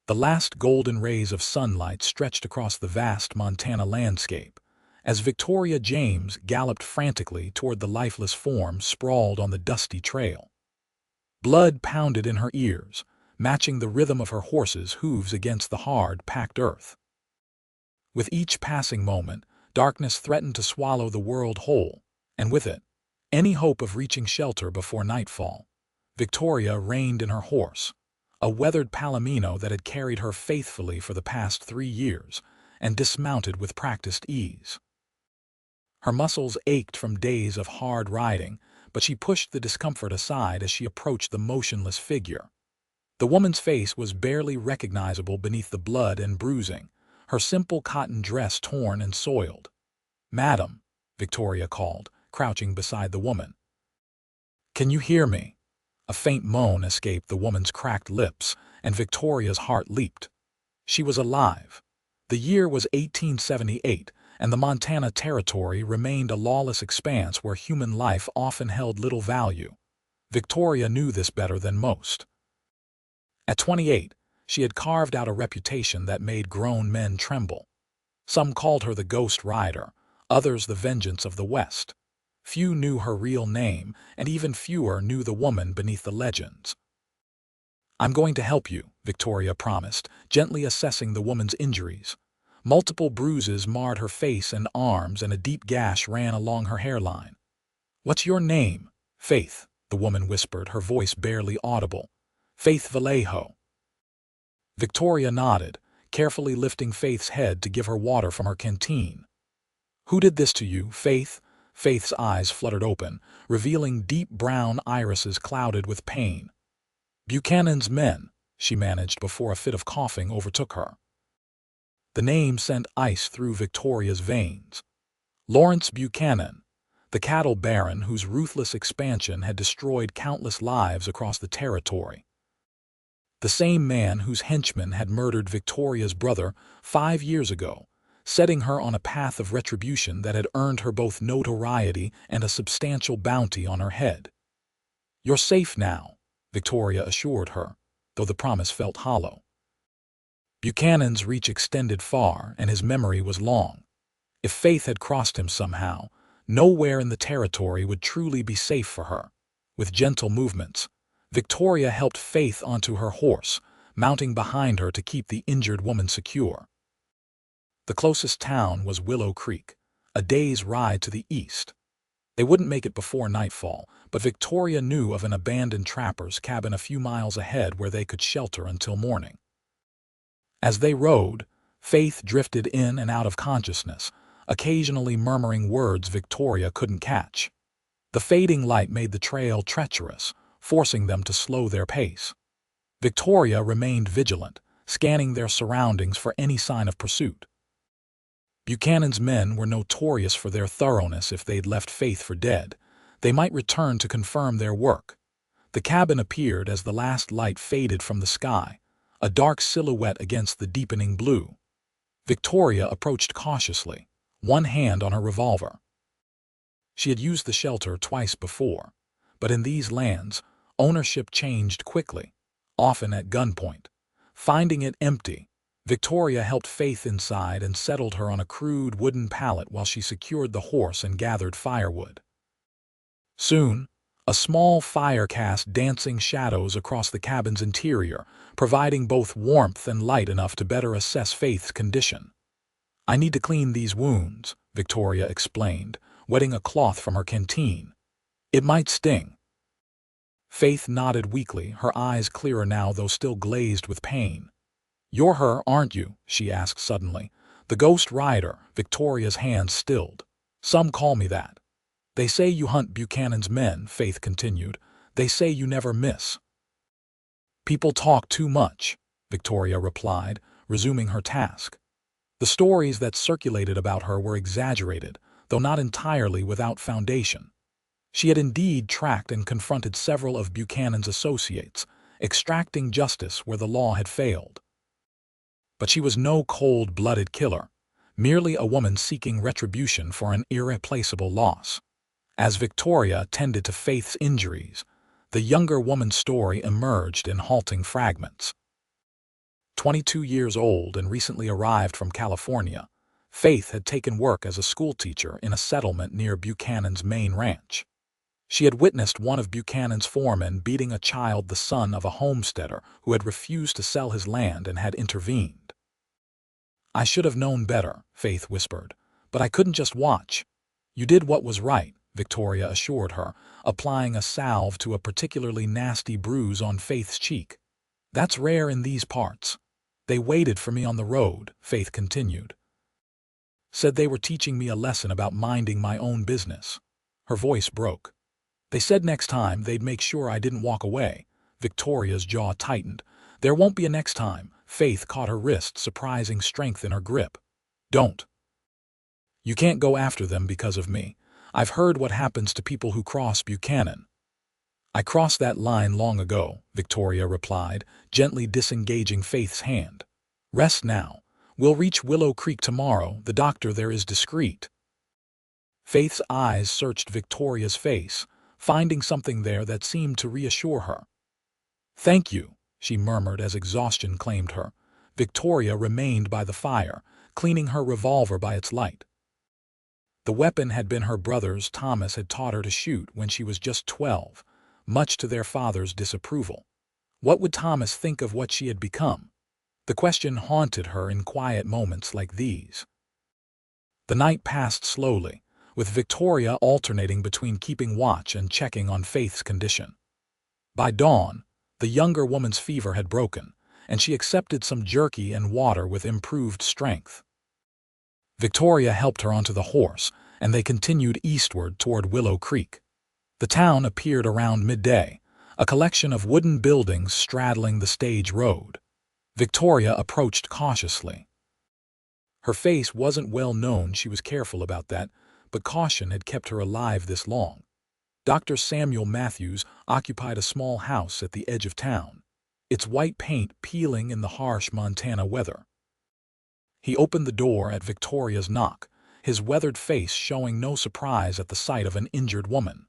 The last golden rays of sunlight stretched across the vast Montana landscape, as Victoria James galloped frantically toward the lifeless form sprawled on the dusty trail. Blood pounded in her ears, matching the rhythm of her horse's hooves against the hard, packed earth. With each passing moment, darkness threatened to swallow the world whole, and with it, any hope of reaching shelter before nightfall. Victoria reined in her horse, a weathered palomino that had carried her faithfully for the past 3 years, and dismounted with practiced ease. Her muscles ached from days of hard riding, but she pushed the discomfort aside as she approached the motionless figure. The woman's face was barely recognizable beneath the blood and bruising, her simple cotton dress torn and soiled. "Madam," Victoria called, crouching beside the woman. "Can you hear me?" A faint moan escaped the woman's cracked lips, and Victoria's heart leaped. She was alive. The year was 1878, and the Montana Territory remained a lawless expanse where human life often held little value. Victoria knew this better than most. At 28, she had carved out a reputation that made grown men tremble. Some called her the Ghost Rider, others the Vengeance of the West. Few knew her real name, and even fewer knew the woman beneath the legends. "I'm going to help you," Victoria promised, gently assessing the woman's injuries. Multiple bruises marred her face and arms, and a deep gash ran along her hairline. "What's your name?" "Faith," the woman whispered, her voice barely audible. "Faith Vallejo." Victoria nodded, carefully lifting Faith's head to give her water from her canteen. "Who did this to you, Faith?" Faith's eyes fluttered open, revealing deep brown irises clouded with pain. "Buchanan's men," she managed before a fit of coughing overtook her. The name sent ice through Victoria's veins. Lawrence Buchanan, the cattle baron whose ruthless expansion had destroyed countless lives across the territory. The same man whose henchmen had murdered Victoria's brother 5 years ago, setting her on a path of retribution that had earned her both notoriety and a substantial bounty on her head. "You're safe now," Victoria assured her, though the promise felt hollow. Buchanan's reach extended far, and his memory was long. If Faith had crossed him somehow, nowhere in the territory would truly be safe for her. With gentle movements, Victoria helped Faith onto her horse, mounting behind her to keep the injured woman secure. The closest town was Willow Creek, a day's ride to the east. They wouldn't make it before nightfall, but Victoria knew of an abandoned trapper's cabin a few miles ahead where they could shelter until morning. As they rode, Faith drifted in and out of consciousness, occasionally murmuring words Victoria couldn't catch. The fading light made the trail treacherous, forcing them to slow their pace. Victoria remained vigilant, scanning their surroundings for any sign of pursuit. Buchanan's men were notorious for their thoroughness. If they'd left Faith for dead, they might return to confirm their work. The cabin appeared as the last light faded from the sky, a dark silhouette against the deepening blue. Victoria approached cautiously, one hand on her revolver. She had used the shelter twice before, but in these lands, ownership changed quickly, often at gunpoint. Finding it empty, Victoria helped Faith inside and settled her on a crude wooden pallet while she secured the horse and gathered firewood. Soon, a small fire cast dancing shadows across the cabin's interior, providing both warmth and light enough to better assess Faith's condition. "I need to clean these wounds," Victoria explained, wetting a cloth from her canteen. "It might sting." Faith nodded weakly, her eyes clearer now though still glazed with pain. "You're her, aren't you?" she asked suddenly. "The Ghost Rider." Victoria's hands stilled. "Some call me that." "They say you hunt Buchanan's men," Faith continued. "They say you never miss." "People talk too much," Victoria replied, resuming her task. The stories that circulated about her were exaggerated, though not entirely without foundation. She had indeed tracked and confronted several of Buchanan's associates, extracting justice where the law had failed. But she was no cold-blooded killer, merely a woman seeking retribution for an irreplaceable loss. As Victoria tended to Faith's injuries, the younger woman's story emerged in halting fragments. 22 years old and recently arrived from California, Faith had taken work as a schoolteacher in a settlement near Buchanan's main ranch. She had witnessed one of Buchanan's foremen beating a child, the son of a homesteader who had refused to sell his land, and had intervened. "I should have known better," Faith whispered, "but I couldn't just watch." "You did what was right," Victoria assured her, applying a salve to a particularly nasty bruise on Faith's cheek. "That's rare in these parts." "They waited for me on the road," Faith continued. "Said they were teaching me a lesson about minding my own business." Her voice broke. "They said next time they'd make sure I didn't walk away." Victoria's jaw tightened. "There won't be a next time." Faith caught her wrist, surprising strength in her grip. "Don't. You can't go after them because of me. I've heard what happens to people who cross Buchanan." "I crossed that line long ago," Victoria replied, gently disengaging Faith's hand. "Rest now. We'll reach Willow Creek tomorrow. The doctor there is discreet." Faith's eyes searched Victoria's face, finding something there that seemed to reassure her. "Thank you," she murmured as exhaustion claimed her. Victoria remained by the fire, cleaning her revolver by its light. The weapon had been her brother's. Thomas had taught her to shoot when she was just 12, much to their father's disapproval. What would Thomas think of what she had become? The question haunted her in quiet moments like these. The night passed slowly, with Victoria alternating between keeping watch and checking on Faith's condition. By dawn, the younger woman's fever had broken, and she accepted some jerky and water with improved strength. Victoria helped her onto the horse, and they continued eastward toward Willow Creek. The town appeared around midday, a collection of wooden buildings straddling the stage road. Victoria approached cautiously. Her face wasn't well known, she was careful about that, but caution had kept her alive this long. Dr. Samuel Matthews occupied a small house at the edge of town, its white paint peeling in the harsh Montana weather. He opened the door at Victoria's knock, his weathered face showing no surprise at the sight of an injured woman.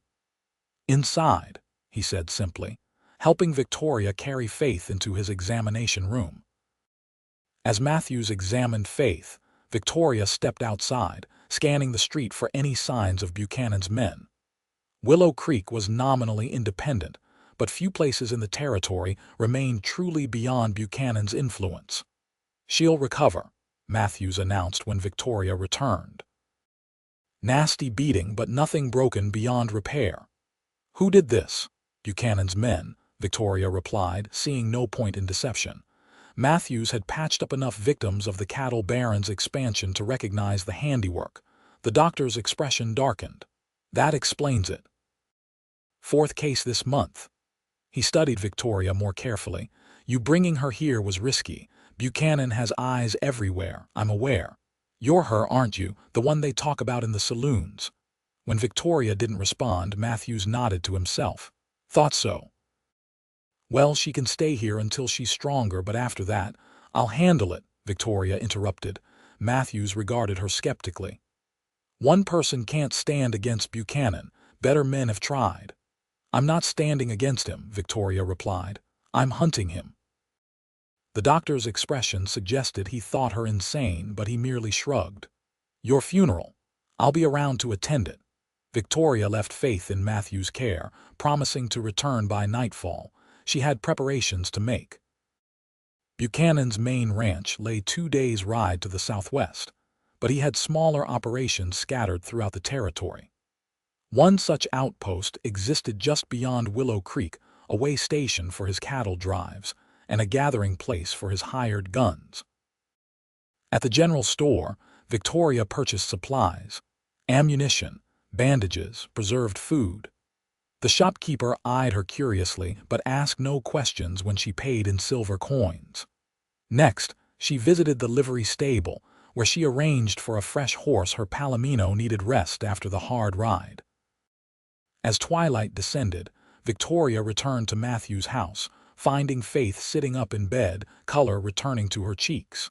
"Inside," he said simply, helping Victoria carry Faith into his examination room. As Matthews examined Faith, Victoria stepped outside, scanning the street for any signs of Buchanan's men. Willow Creek was nominally independent, but few places in the territory remained truly beyond Buchanan's influence. "She'll recover," Matthews announced when Victoria returned. "Nasty beating, but nothing broken beyond repair." "Who did this?" "Buchanan's men," Victoria replied, seeing no point in deception. Matthews had patched up enough victims of the cattle baron's expansion to recognize the handiwork. The doctor's expression darkened. "That explains it." "Fourth case this month." He studied Victoria more carefully. "You bringing her here was risky. Buchanan has eyes everywhere, I'm aware. You're her, aren't you, the one they talk about in the saloons?" When Victoria didn't respond, Matthews nodded to himself. "Thought so." "Well, she can stay here until she's stronger, but after that, I'll handle it," Victoria interrupted. Matthews regarded her skeptically. "One person can't stand against Buchanan. Better men have tried." "I'm not standing against him," Victoria replied. "I'm hunting him." The doctor's expression suggested he thought her insane, but he merely shrugged. "Your funeral. I'll be around to attend it." Victoria left Faith in Matthew's care, promising to return by nightfall. She had preparations to make. Buchanan's main ranch lay 2 days' ride to the southwest, but he had smaller operations scattered throughout the territory. One such outpost existed just beyond Willow Creek, a way station for his cattle drives, and a gathering place for his hired guns. At the general store, Victoria purchased supplies, ammunition, bandages, preserved food. The shopkeeper eyed her curiously but asked no questions when she paid in silver coins. Next, she visited the livery stable, where she arranged for a fresh horse. Her Palomino needed rest after the hard ride. As twilight descended, Victoria returned to Matthew's house, finding Faith sitting up in bed, color returning to her cheeks.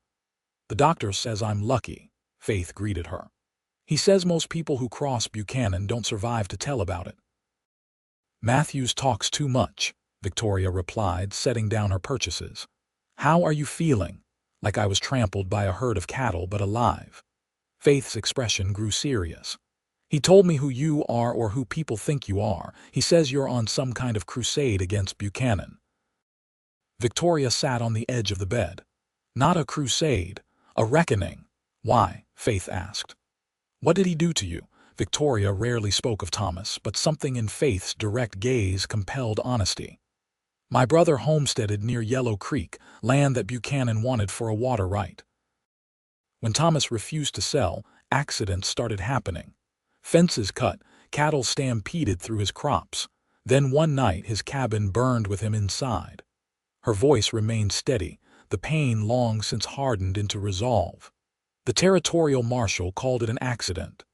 "The doctor says I'm lucky," Faith greeted her. "He says most people who cross Buchanan don't survive to tell about it." "Matthews talks too much," Victoria replied, setting down her purchases. "How are you feeling?" "Like I was trampled by a herd of cattle, but alive." Faith's expression grew serious. "He told me who you are, or who people think you are. He says you're on some kind of crusade against Buchanan." Victoria sat on the edge of the bed. "Not a crusade, a reckoning." "Why?" Faith asked. "What did he do to you?" Victoria rarely spoke of Thomas, but something in Faith's direct gaze compelled honesty. "My brother homesteaded near Yellow Creek, land that Buchanan wanted for a water right. When Thomas refused to sell, accidents started happening. Fences cut, cattle stampeded through his crops. Then one night his cabin burned with him inside." Her voice remained steady, the pain long since hardened into resolve. "The territorial marshal called it an accident.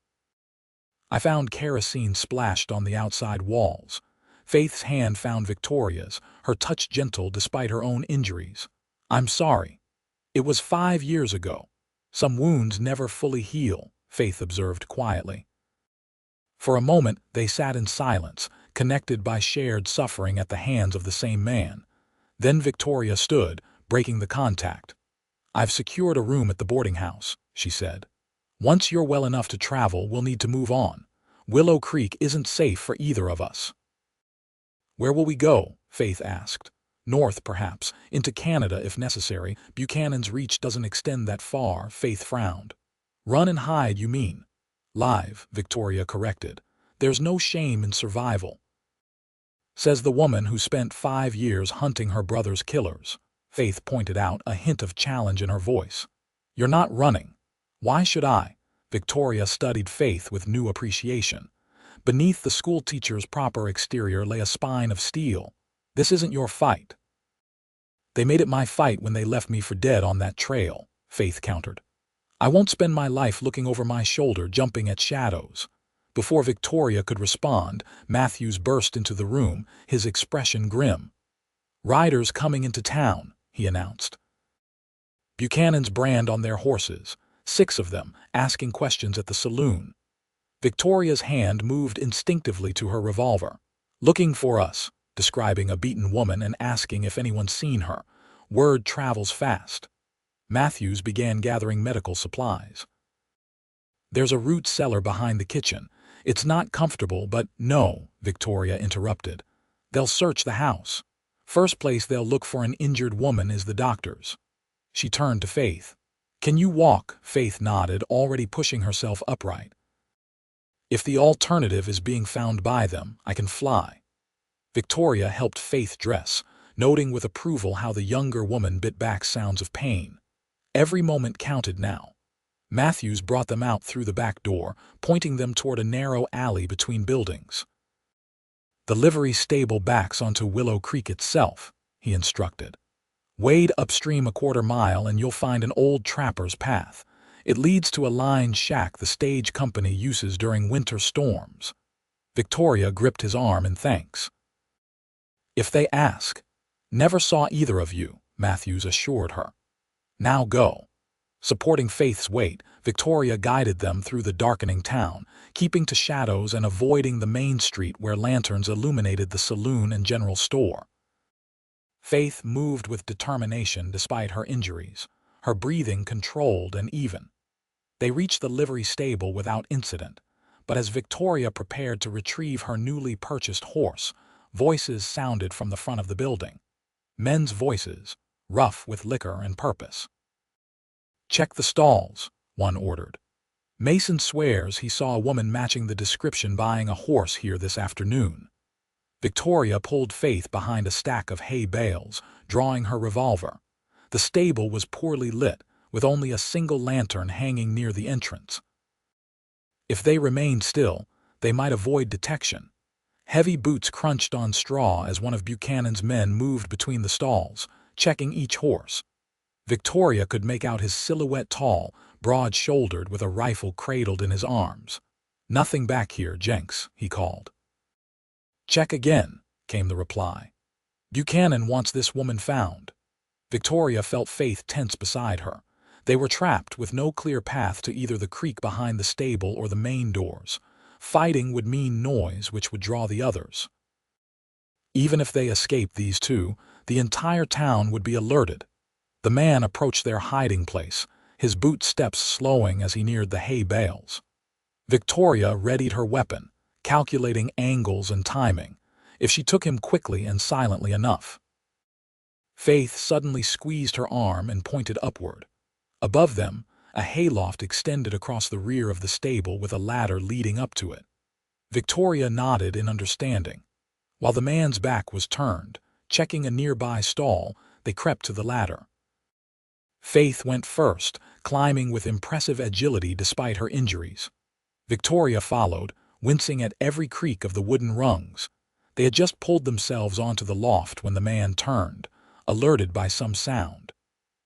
I found kerosene splashed on the outside walls." Faith's hand found Victoria's, her touch gentle despite her own injuries. "I'm sorry. It was 5 years ago. Some wounds never fully heal," Faith observed quietly. For a moment they sat in silence, connected by shared suffering at the hands of the same man. Then Victoria stood, breaking the contact. "I've secured a room at the boarding house," she said. "Once you're well enough to travel, we'll need to move on. Willow Creek isn't safe for either of us." "Where will we go?" Faith asked. "North, perhaps, into Canada if necessary. Buchanan's reach doesn't extend that far." Faith frowned. "Run and hide, you mean?" "Live," Victoria corrected. "There's no shame in survival." "Says the woman who spent 5 years hunting her brother's killers." Faith pointed out, a hint of challenge in her voice. "You're not running." "Why should I?" Victoria studied Faith with new appreciation. Beneath the schoolteacher's proper exterior lay a spine of steel. "This isn't your fight." "They made it my fight when they left me for dead on that trail," Faith countered. "I won't spend my life looking over my shoulder jumping at shadows." Before Victoria could respond, Matthews burst into the room, his expression grim. "Riders coming into town," he announced. "Buchanan's brand on their horses. 6 of them, asking questions at the saloon." Victoria's hand moved instinctively to her revolver. "Looking for us," describing a beaten woman and asking if anyone's seen her. Word travels fast. Matthews began gathering medical supplies. "There's a root cellar behind the kitchen. It's not comfortable, but—" "No," Victoria interrupted. "They'll search the house. First place they'll look for an injured woman is the doctor's." She turned to Faith. "Can you walk?" Faith nodded, already pushing herself upright. "If the alternative is being found by them, I can fly." Victoria helped Faith dress, noting with approval how the younger woman bit back sounds of pain. Every moment counted now. Matthews brought them out through the back door, pointing them toward a narrow alley between buildings. "The livery stable backs onto Willow Creek itself," he instructed. "Wade upstream a 1/4 mile and you'll find an old trapper's path. It leads to a lined shack the stage company uses during winter storms." Victoria gripped his arm in thanks. "If they ask." "Never saw either of you," Matthews assured her. "Now go." Supporting Faith's weight, Victoria guided them through the darkening town, keeping to shadows and avoiding the main street where lanterns illuminated the saloon and general store. Faith moved with determination despite her injuries, her breathing controlled and even. They reached the livery stable without incident, but as Victoria prepared to retrieve her newly purchased horse, voices sounded from the front of the building. Men's voices, rough with liquor and purpose. "Check the stalls," one ordered. "Mason swears he saw a woman matching the description buying a horse here this afternoon." Victoria pulled Faith behind a stack of hay bales, drawing her revolver. The stable was poorly lit, with only a single lantern hanging near the entrance. If they remained still, they might avoid detection. Heavy boots crunched on straw as one of Buchanan's men moved between the stalls, checking each horse. Victoria could make out his silhouette, tall, broad-shouldered, with a rifle cradled in his arms. "Nothing back here, Jenks," he called. "Check again," came the reply. "Buchanan wants this woman found." Victoria felt Faith tense beside her. They were trapped with no clear path to either the creek behind the stable or the main doors. Fighting would mean noise, which would draw the others. Even if they escaped these two, the entire town would be alerted. The man approached their hiding place, his boot steps slowing as he neared the hay bales. Victoria readied her weapon, calculating angles and timing, if she took him quickly and silently enough. Faith suddenly squeezed her arm and pointed upward. Above them, a hayloft extended across the rear of the stable with a ladder leading up to it. Victoria nodded in understanding. While the man's back was turned, checking a nearby stall, they crept to the ladder. Faith went first, climbing with impressive agility despite her injuries. Victoria followed, wincing at every creak of the wooden rungs. They had just pulled themselves onto the loft when the man turned, alerted by some sound.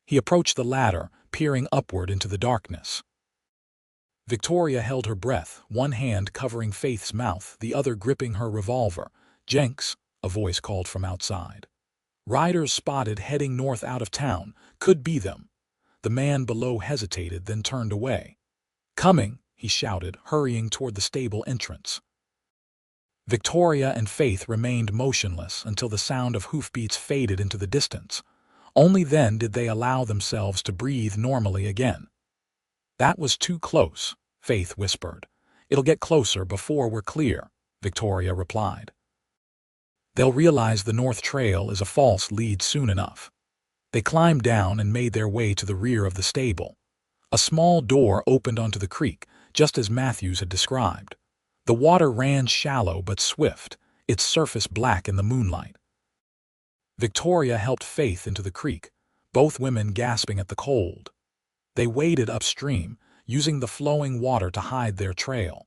He approached the ladder, peering upward into the darkness. Victoria held her breath, one hand covering Faith's mouth, the other gripping her revolver. "Jenks," a voice called from outside. "Riders spotted heading north out of town. Could be them." The man below hesitated, then turned away. "Coming," he shouted, hurrying toward the stable entrance. Victoria and Faith remained motionless until the sound of hoofbeats faded into the distance. Only then did they allow themselves to breathe normally again. "That was too close," Faith whispered. "It'll get closer before we're clear," Victoria replied. "They'll realize the North Trail is a false lead soon enough." They climbed down and made their way to the rear of the stable. A small door opened onto the creek, just as Matthews had described. The water ran shallow but swift, its surface black in the moonlight. Victoria helped Faith into the creek, both women gasping at the cold. They waded upstream, using the flowing water to hide their trail.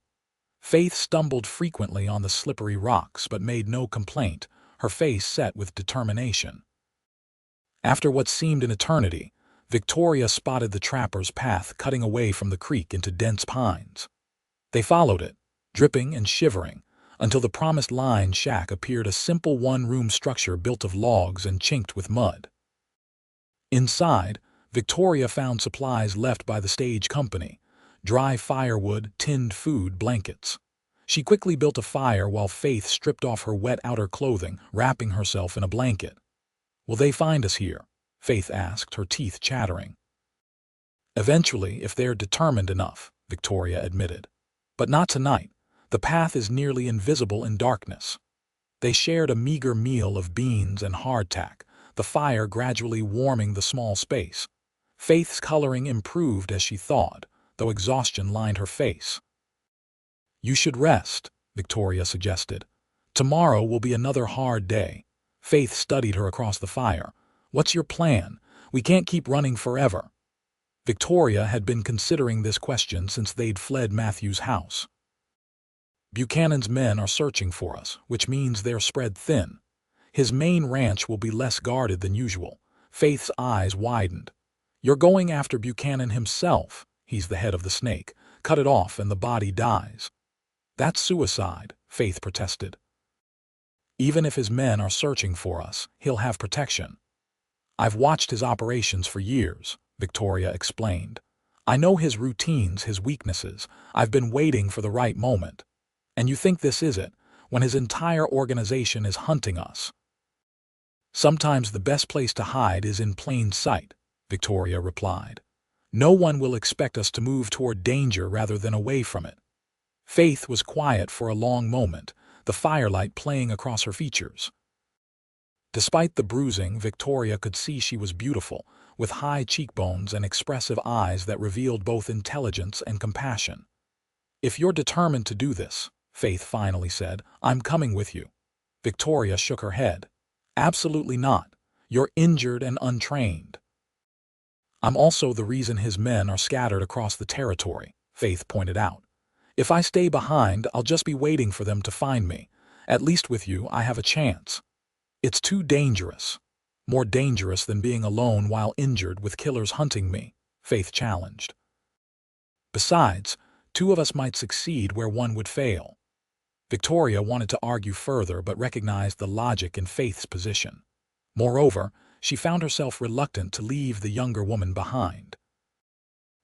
Faith stumbled frequently on the slippery rocks but made no complaint, her face set with determination. After what seemed an eternity, Victoria spotted the trapper's path cutting away from the creek into dense pines. They followed it, dripping and shivering, until the promised line shack appeared, a simple one-room structure built of logs and chinked with mud. Inside, Victoria found supplies left by the stage company: dry firewood, tinned food, blankets. She quickly built a fire while Faith stripped off her wet outer clothing, wrapping herself in a blanket. "Will they find us here?" Faith asked, her teeth chattering. "Eventually, if they're determined enough," Victoria admitted. "But not tonight. The path is nearly invisible in darkness." They shared a meager meal of beans and hardtack, the fire gradually warming the small space. Faith's coloring improved as she thawed, though exhaustion lined her face. "You should rest," Victoria suggested. "Tomorrow will be another hard day." Faith studied her across the fire. "What's your plan? We can't keep running forever." Victoria had been considering this question since they'd fled Matthew's house. "Buchanan's men are searching for us, which means they're spread thin. His main ranch will be less guarded than usual." Faith's eyes widened. "You're going after Buchanan himself. He's the head of the snake. Cut it off and the body dies." "That's suicide," Faith protested. "Even if his men are searching for us, he'll have protection." "I've watched his operations for years," Victoria explained. "I know his routines, his weaknesses. I've been waiting for the right moment." "And you think this is it, when his entire organization is hunting us?" "Sometimes the best place to hide is in plain sight," Victoria replied. "No one will expect us to move toward danger rather than away from it." Faith was quiet for a long moment, the firelight playing across her features. Despite the bruising, Victoria could see she was beautiful, with high cheekbones and expressive eyes that revealed both intelligence and compassion. "If you're determined to do this," Faith finally said, "I'm coming with you." Victoria shook her head. "Absolutely not. You're injured and untrained." "I'm also the reason his men are scattered across the territory," Faith pointed out. "If I stay behind, I'll just be waiting for them to find me. At least with you, I have a chance." "It's too dangerous." "More dangerous than being alone while injured with killers hunting me," Faith challenged. "Besides, two of us might succeed where one would fail." Victoria wanted to argue further but recognized the logic in Faith's position. Moreover, she found herself reluctant to leave the younger woman behind.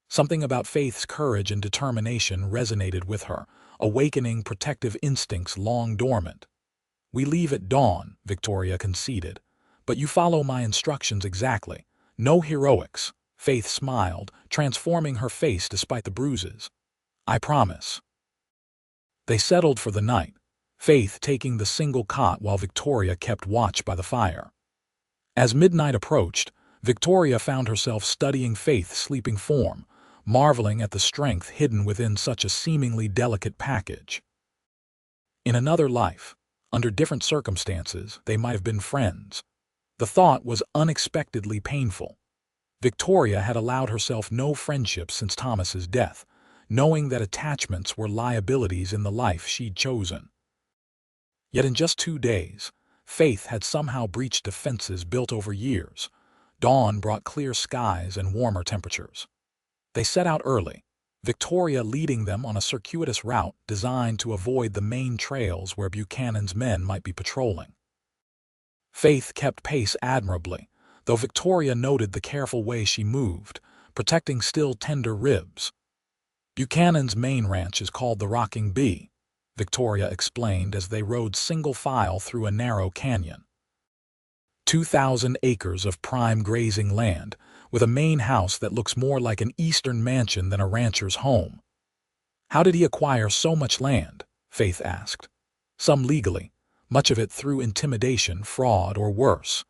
Something about Faith's courage and determination resonated with her, awakening protective instincts long dormant. "We leave at dawn," Victoria conceded. "But you follow my instructions exactly. "No heroics," Faith smiled, transforming her face despite the bruises. "I promise." They settled for the night, Faith taking the single cot while Victoria kept watch by the fire. As midnight approached, Victoria found herself studying Faith's sleeping form, marveling at the strength hidden within such a seemingly delicate package. In another life, under different circumstances, they might have been friends. The thought was unexpectedly painful. Victoria had allowed herself no friendships since Thomas's death, knowing that attachments were liabilities in the life she'd chosen. Yet in just 2 days, Faith had somehow breached defenses built over years. Dawn brought clear skies and warmer temperatures. They set out early, Victoria leading them on a circuitous route designed to avoid the main trails where Buchanan's men might be patrolling. Faith kept pace admirably, though Victoria noted the careful way she moved, protecting still tender ribs. "Buchanan's main ranch is called the Rocking Bee," Victoria explained as they rode single file through a narrow canyon. 2,000 acres of prime grazing land, with a main house that looks more like an eastern mansion than a rancher's home. "How did he acquire so much land?" Faith asked. "Some legally, much of it through intimidation, fraud, or worse.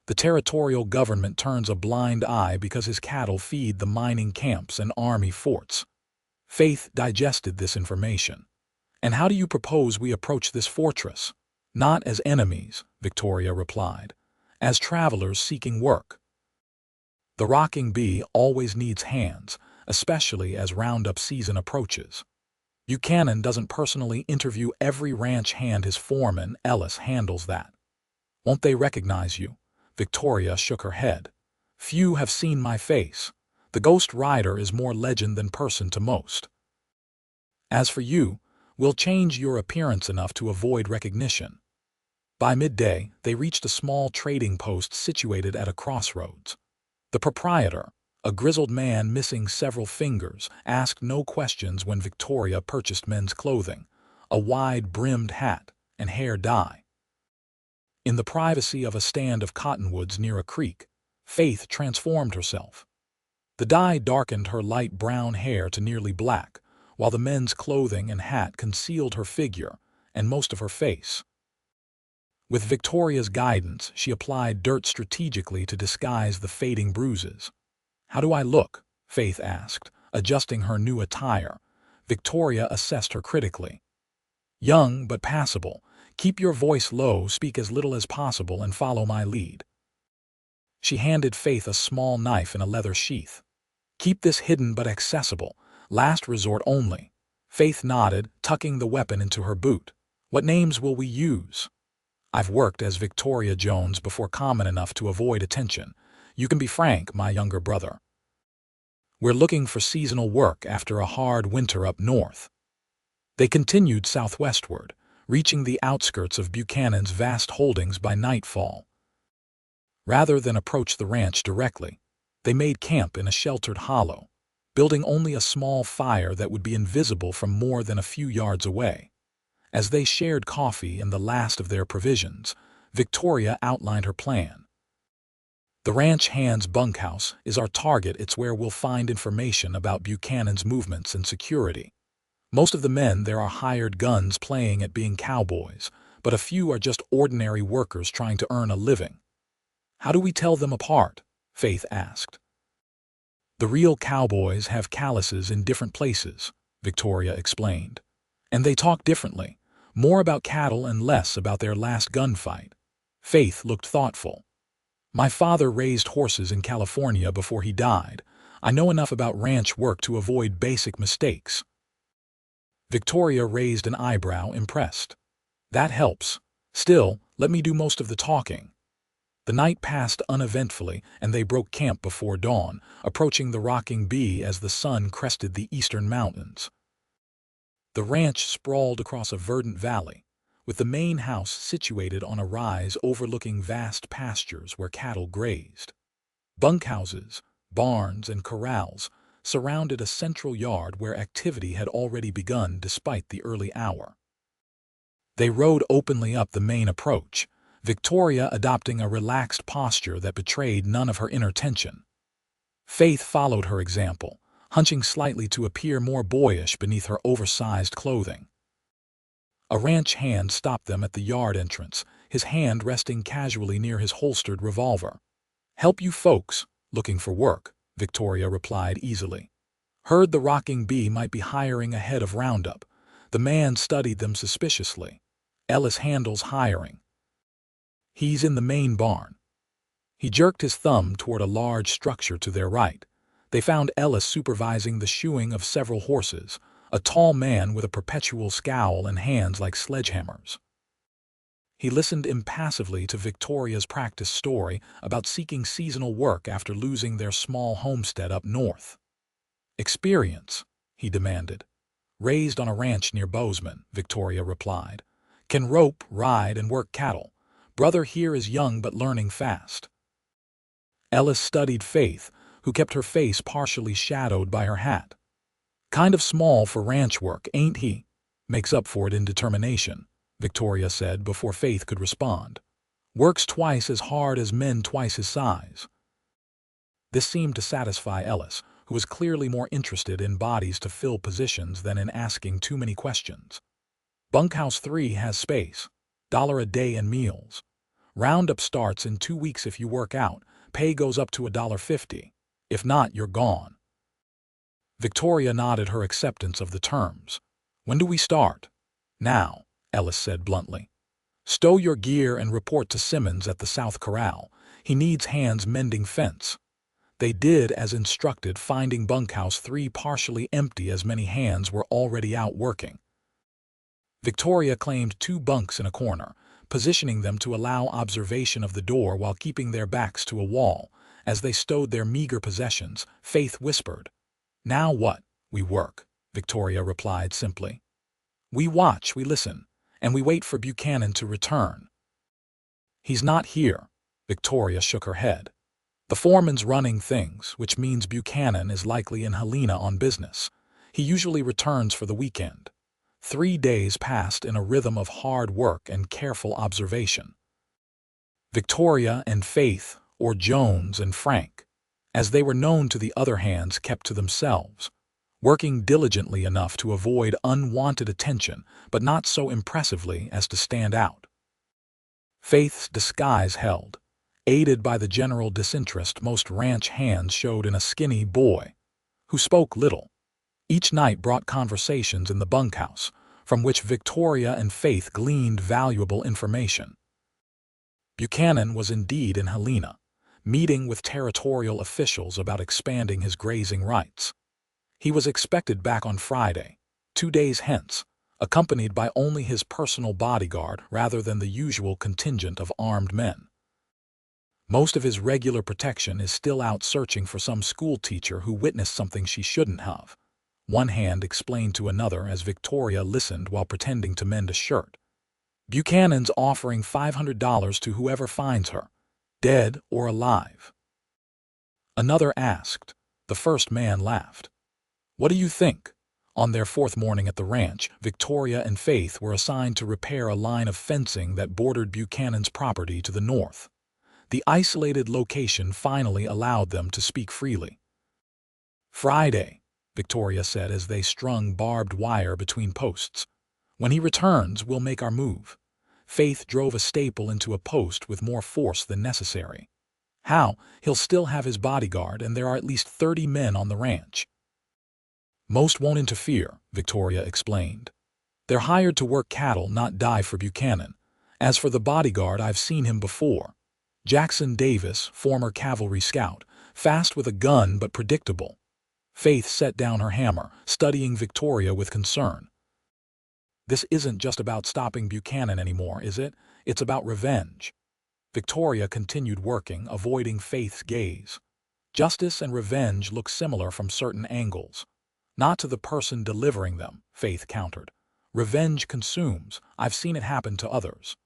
The territorial government turns a blind eye because his cattle feed the mining camps and army forts." Faith digested this information. "And how do you propose we approach this fortress?" "Not as enemies," Victoria replied, "as travelers seeking work. The Rocking Bee always needs hands, especially as roundup season approaches. Buchanan doesn't personally interview every ranch hand. His foreman, Ellis, handles that." "Won't they recognize you?" Victoria shook her head. "Few have seen my face. The Ghost Rider is more legend than person to most. As for you, we'll change your appearance enough to avoid recognition." By midday, they reached a small trading post situated at a crossroads. The proprietor, a grizzled man missing several fingers, asked no questions when Victoria purchased men's clothing, a wide-brimmed hat, and hair dye. In the privacy of a stand of cottonwoods near a creek, Faith transformed herself. The dye darkened her light brown hair to nearly black, while the men's clothing and hat concealed her figure and most of her face. With Victoria's guidance, she applied dirt strategically to disguise the fading bruises. "How do I look?" Faith asked, adjusting her new attire. Victoria assessed her critically. "Young but passable. Keep your voice low, speak as little as possible, and follow my lead." She handed Faith a small knife in a leather sheath. "Keep this hidden but accessible. Last resort only." Faith nodded, tucking the weapon into her boot. "What names will we use?" "I've worked as Victoria Jones before, common enough to avoid attention. You can be Frank, my younger brother. We're looking for seasonal work after a hard winter up north." They continued southwestward, reaching the outskirts of Buchanan's vast holdings by nightfall. Rather than approach the ranch directly, they made camp in a sheltered hollow, building only a small fire that would be invisible from more than a few yards away. As they shared coffee and the last of their provisions, Victoria outlined her plan. "The ranch hand's bunkhouse is our target. It's where we'll find information about Buchanan's movements and security. Most of the men there are hired guns playing at being cowboys, but a few are just ordinary workers trying to earn a living." "How do we tell them apart?" Faith asked. "The real cowboys have calluses in different places," Victoria explained. "And they talk differently, more about cattle and less about their last gunfight." Faith looked thoughtful. "My father raised horses in California before he died. I know enough about ranch work to avoid basic mistakes." Victoria raised an eyebrow, impressed. "That helps. Still, let me do most of the talking." The night passed uneventfully, and they broke camp before dawn, approaching the Rocking Bee as the sun crested the eastern mountains. The ranch sprawled across a verdant valley, with the main house situated on a rise overlooking vast pastures where cattle grazed. Bunkhouses, barns, and corrals surrounded a central yard where activity had already begun despite the early hour. They rode openly up the main approach, Victoria adopting a relaxed posture that betrayed none of her inner tension. Faith followed her example, hunching slightly to appear more boyish beneath her oversized clothing. A ranch hand stopped them at the yard entrance, his hand resting casually near his holstered revolver. "Help you folks, looking for work," Victoria replied easily. "Heard the rocking bee might be hiring ahead of roundup." The man studied them suspiciously. "Ellis handles hiring. He's in the main barn." He jerked his thumb toward a large structure to their right. They found Ellis supervising the shoeing of several horses, a tall man with a perpetual scowl and hands like sledgehammers. He listened impassively to Victoria's practice story about seeking seasonal work after losing their small homestead up north. "Experience," he demanded. "Raised on a ranch near Bozeman," Victoria replied. "Can rope, ride, and work cattle. Brother here is young but learning fast." Ellis studied Faith, who kept her face partially shadowed by her hat. "Kind of small for ranch work, ain't he?" "Makes up for it in determination," Victoria said before Faith could respond. "Works twice as hard as men twice his size." This seemed to satisfy Ellis, who was clearly more interested in bodies to fill positions than in asking too many questions. "Bunkhouse 3 has space. $1 a day and meals. Roundup starts in 2 weeks if you work out. Pay goes up to $1.50. If not, you're gone." Victoria nodded her acceptance of the terms. "When do we start?" "Now," Ellis said bluntly. "Stow your gear and report to Simmons at the South Corral. He needs hands mending fence." They did as instructed, finding Bunkhouse 3 partially empty as many hands were already out working. Victoria claimed 2 bunks in a corner, positioning them to allow observation of the door while keeping their backs to a wall. As they stowed their meager possessions, Faith whispered. "Now what? We work," Victoria replied simply. "We watch, we listen, and we wait for Buchanan to return." "He's not here," Victoria shook her head. "The foreman's running things, which means Buchanan is likely in Helena on business. He usually returns for the weekend." 3 days passed in a rhythm of hard work and careful observation. Victoria and Faith, or Jones and Frank, as they were known to the other hands, kept to themselves, working diligently enough to avoid unwanted attention, but not so impressively as to stand out. Faith's disguise held, aided by the general disinterest most ranch hands showed in a skinny boy, who spoke little. Each night brought conversations in the bunkhouse, from which Victoria and Faith gleaned valuable information. Buchanan was indeed in Helena, meeting with territorial officials about expanding his grazing rights. He was expected back on Friday, 2 days hence, accompanied by only his personal bodyguard rather than the usual contingent of armed men. Most of his regular protection is still out searching for some school teacher who witnessed something she shouldn't have, one hand explained to another as Victoria listened while pretending to mend a shirt. "Buchanan's offering $500 to whoever finds her, dead or alive." Another asked. The first man laughed. "What do you think?" On their 4th morning at the ranch, Victoria and Faith were assigned to repair a line of fencing that bordered Buchanan's property to the north. The isolated location finally allowed them to speak freely. "Friday," Victoria said as they strung barbed wire between posts. "When he returns, we'll make our move." Faith drove a staple into a post with more force than necessary. "How? He'll still have his bodyguard, and there are at least 30 men on the ranch." "Most won't interfere," Victoria explained. "They're hired to work cattle, not die for Buchanan. As for the bodyguard, I've seen him before. Jackson Davis, former cavalry scout, fast with a gun but predictable." Faith set down her hammer, studying Victoria with concern. "This isn't just about stopping Buchanan anymore, is it? It's about revenge." Victoria continued working, avoiding Faith's gaze. "Justice and revenge look similar from certain angles. Not to the person delivering them," Faith countered. "Revenge consumes. I've seen it happen to others."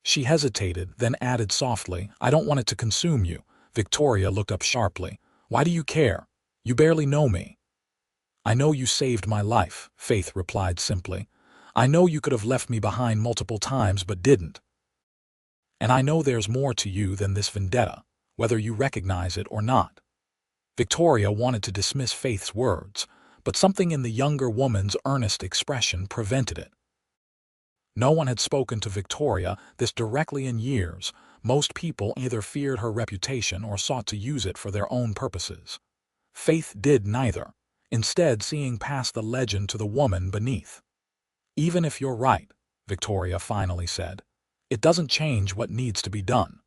She hesitated, then added softly, "I don't want it to consume you." Victoria looked up sharply. "Why do you care? You barely know me." "I know you saved my life," Faith replied simply. "I know you could have left me behind multiple times but didn't." And I know there's more to you than this vendetta, whether you recognize it or not." Victoria wanted to dismiss Faith's words, but something in the younger woman's earnest expression prevented it. No one had spoken to Victoria this directly in years. Most people either feared her reputation or sought to use it for their own purposes. Faith did neither, instead seeing past the legend to the woman beneath. "Even if you're right," Victoria finally said, "it doesn't change what needs to be done.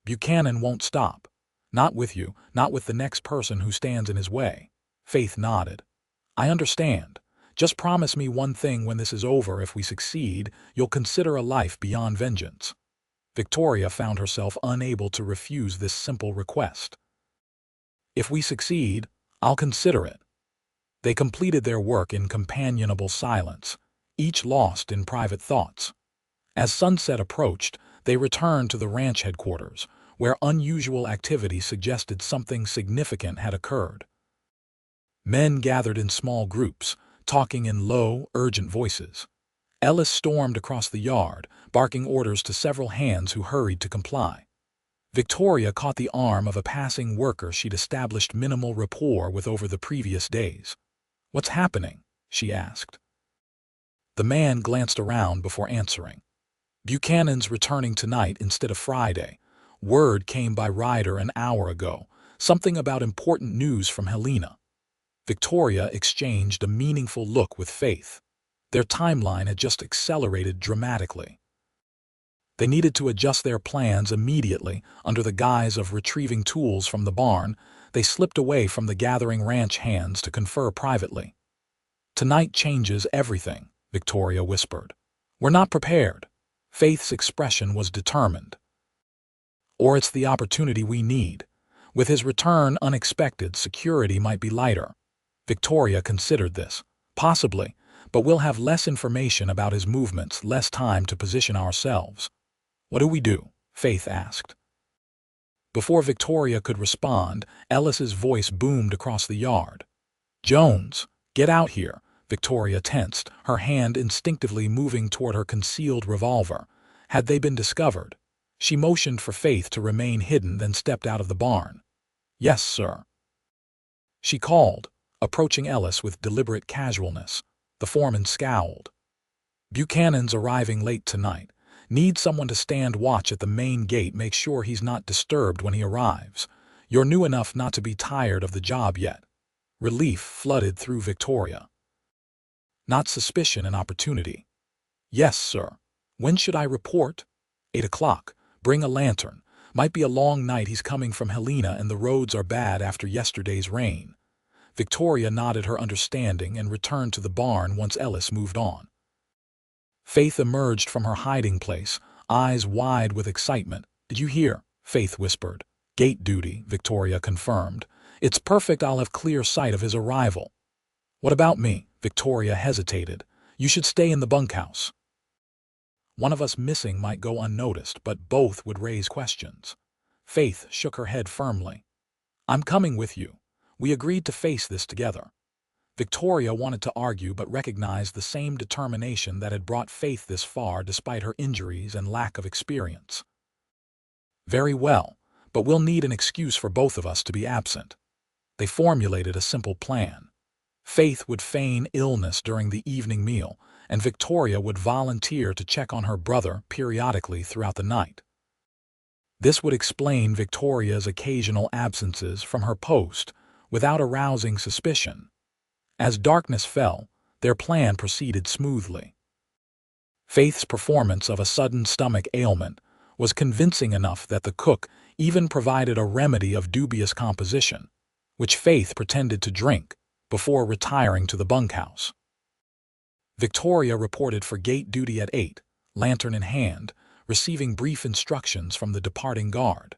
Buchanan won't stop. Not with you, not with the next person who stands in his way." Faith nodded. "I understand. Just promise me one thing: when this is over, if we succeed, you'll consider a life beyond vengeance." Victoria found herself unable to refuse this simple request. "If we succeed, I'll consider it." They completed their work in companionable silence, each lost in private thoughts. As sunset approached, they returned to the ranch headquarters, where unusual activity suggested something significant had occurred. Men gathered in small groups, talking in low, urgent voices. Ellis stormed across the yard, barking orders to several hands who hurried to comply. Victoria caught the arm of a passing worker she'd established minimal rapport with over the previous days. "What's happening?" she asked. The man glanced around before answering. "Buchanan's returning tonight instead of Friday. Word came by rider an hour ago, something about important news from Helena." Victoria exchanged a meaningful look with Faith. Their timeline had just accelerated dramatically. They needed to adjust their plans immediately. Under the guise of retrieving tools from the barn, they slipped away from the gathering ranch hands to confer privately. "Tonight changes everything," Victoria whispered. "We're not prepared." Faith's expression was determined. "Or it's the opportunity we need. With his return unexpected, security might be lighter." Victoria considered this. "Possibly, but we'll have less information about his movements, less time to position ourselves." "What do we do?" Faith asked. Before Victoria could respond, Ellis's voice boomed across the yard. "Jones, get out here." Victoria tensed, her hand instinctively moving toward her concealed revolver. Had they been discovered? She motioned for Faith to remain hidden, then stepped out of the barn. "Yes, sir," she called, approaching Ellis with deliberate casualness. The foreman scowled. "Buchanan's arriving late tonight. Need someone to stand watch at the main gate. Make sure he's not disturbed when he arrives. You're new enough not to be tired of the job yet." Relief flooded through Victoria. Not suspicion and opportunity. "Yes, sir. When should I report?" 8 o'clock. Bring a lantern. Might be a long night. He's coming from Helena and the roads are bad after yesterday's rain." Victoria nodded her understanding and returned to the barn once Ellis moved on. Faith emerged from her hiding place, eyes wide with excitement. "Did you hear?" Faith whispered. "Gate duty," Victoria confirmed. "It's perfect. I'll have clear sight of his arrival." "What about me?" Victoria hesitated. "You should stay in the bunkhouse. One of us missing might go unnoticed, but both would raise questions." Faith shook her head firmly. "I'm coming with you. We agreed to face this together." Victoria wanted to argue but recognized the same determination that had brought Faith this far despite her injuries and lack of experience. "Very well, but we'll need an excuse for both of us to be absent." They formulated a simple plan. Faith would feign illness during the evening meal, and Victoria would volunteer to check on her brother periodically throughout the night. This would explain Victoria's occasional absences from her post without arousing suspicion. As darkness fell, their plan proceeded smoothly. Faith's performance of a sudden stomach ailment was convincing enough that the cook even provided a remedy of dubious composition, which Faith pretended to drink before retiring to the bunkhouse. Victoria reported for gate duty at 8, lantern in hand, receiving brief instructions from the departing guard.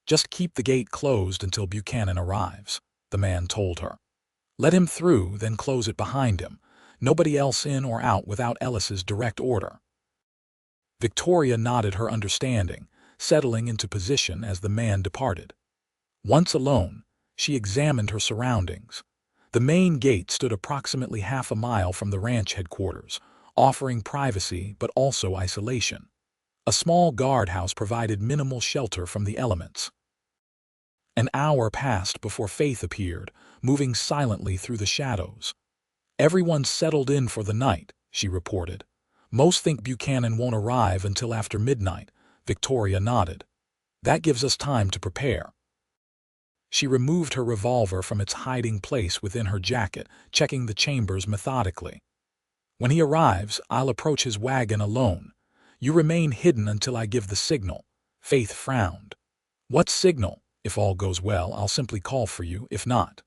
"Just keep the gate closed until Buchanan arrives," the man told her. "Let him through, then close it behind him. Nobody else in or out without Ellis's direct order." Victoria nodded her understanding, settling into position as the man departed. Once alone, she examined her surroundings. The main gate stood approximately half a mile from the ranch headquarters, offering privacy but also isolation. A small guardhouse provided minimal shelter from the elements. An hour passed before Faith appeared, moving silently through the shadows. "Everyone's settled in for the night," she reported. "Most think Buchanan won't arrive until after midnight." Victoria nodded. "That gives us time to prepare." She removed her revolver from its hiding place within her jacket, checking the chambers methodically. "When he arrives, I'll approach his wagon alone. You remain hidden until I give the signal." Faith frowned. "What signal? If all goes well, I'll simply call for you. If not—"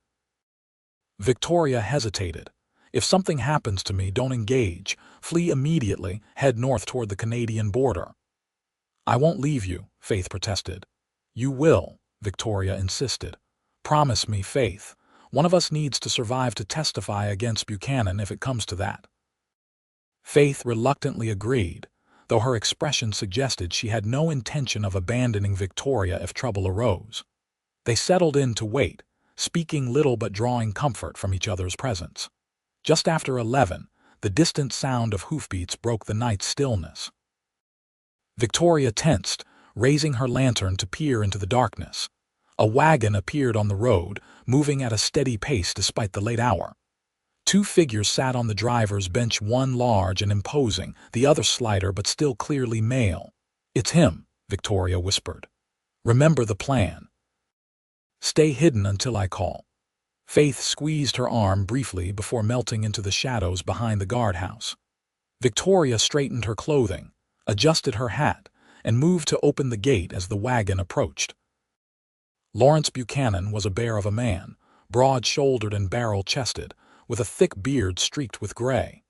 Victoria hesitated. "If something happens to me, don't engage. Flee immediately. Head north toward the Canadian border." "I won't leave you," Faith protested. "You will," Victoria insisted. "Promise me, Faith. One of us needs to survive to testify against Buchanan if it comes to that." Faith reluctantly agreed, though her expression suggested she had no intention of abandoning Victoria if trouble arose. They settled in to wait, speaking little but drawing comfort from each other's presence. Just after 11, the distant sound of hoofbeats broke the night's stillness. Victoria tensed, raising her lantern to peer into the darkness. A wagon appeared on the road, moving at a steady pace despite the late hour. Two figures sat on the driver's bench, one large and imposing, the other slighter but still clearly male. "It's him," Victoria whispered. "Remember the plan. Stay hidden until I call." Faith squeezed her arm briefly before melting into the shadows behind the guardhouse. Victoria straightened her clothing, adjusted her hat, and moved to open the gate as the wagon approached. Lawrence Buchanan was a bear of a man, broad-shouldered and barrel-chested, with a thick beard streaked with gray.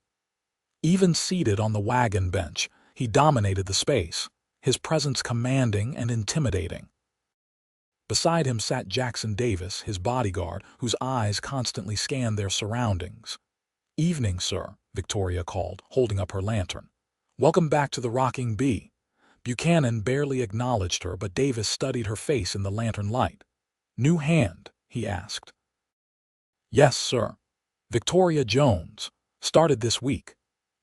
Even seated on the wagon bench, he dominated the space, his presence commanding and intimidating. Beside him sat Jackson Davis, his bodyguard, whose eyes constantly scanned their surroundings. "Evening, sir," Victoria called, holding up her lantern. "Welcome back to the Rocking Bee." Buchanan barely acknowledged her, but Davis studied her face in the lantern light. "New hand?" he asked. "Yes, sir. Victoria Jones. Started this week."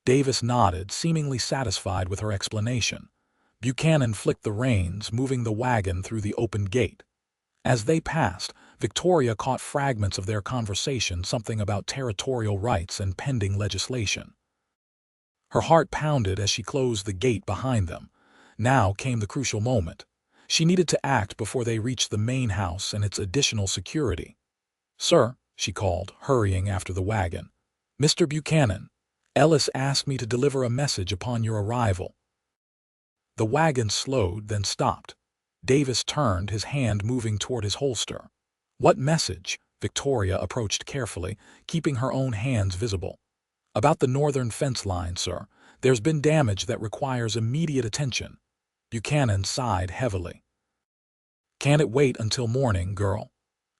Davis nodded, seemingly satisfied with her explanation. Buchanan flicked the reins, moving the wagon through the open gate. As they passed, Victoria caught fragments of their conversation, something about territorial rights and pending legislation. Her heart pounded as she closed the gate behind them. Now came the crucial moment. She needed to act before they reached the main house and its additional security. "Sir," she called, hurrying after the wagon. "Mr. Buchanan, Ellis asked me to deliver a message upon your arrival." The wagon slowed, then stopped. Davis turned, his hand moving toward his holster. "What message?" Victoria approached carefully, keeping her own hands visible. "About the northern fence line, sir. There's been damage that requires immediate attention." Buchanan sighed heavily. "Can't it wait until morning, girl?"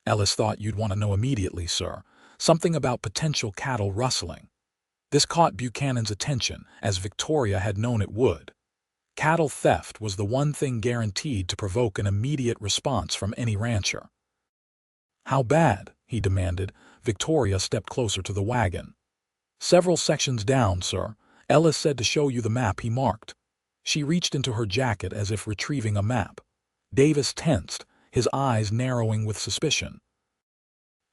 "Ellis thought you'd want to know immediately, sir. Something about potential cattle rustling." This caught Buchanan's attention, as Victoria had known it would. Cattle theft was the one thing guaranteed to provoke an immediate response from any rancher. "How bad?" he demanded. Victoria stepped closer to the wagon. "Several sections down, sir. Ellis said to show you the map he marked." She reached into her jacket as if retrieving a map. Davis tensed, his eyes narrowing with suspicion.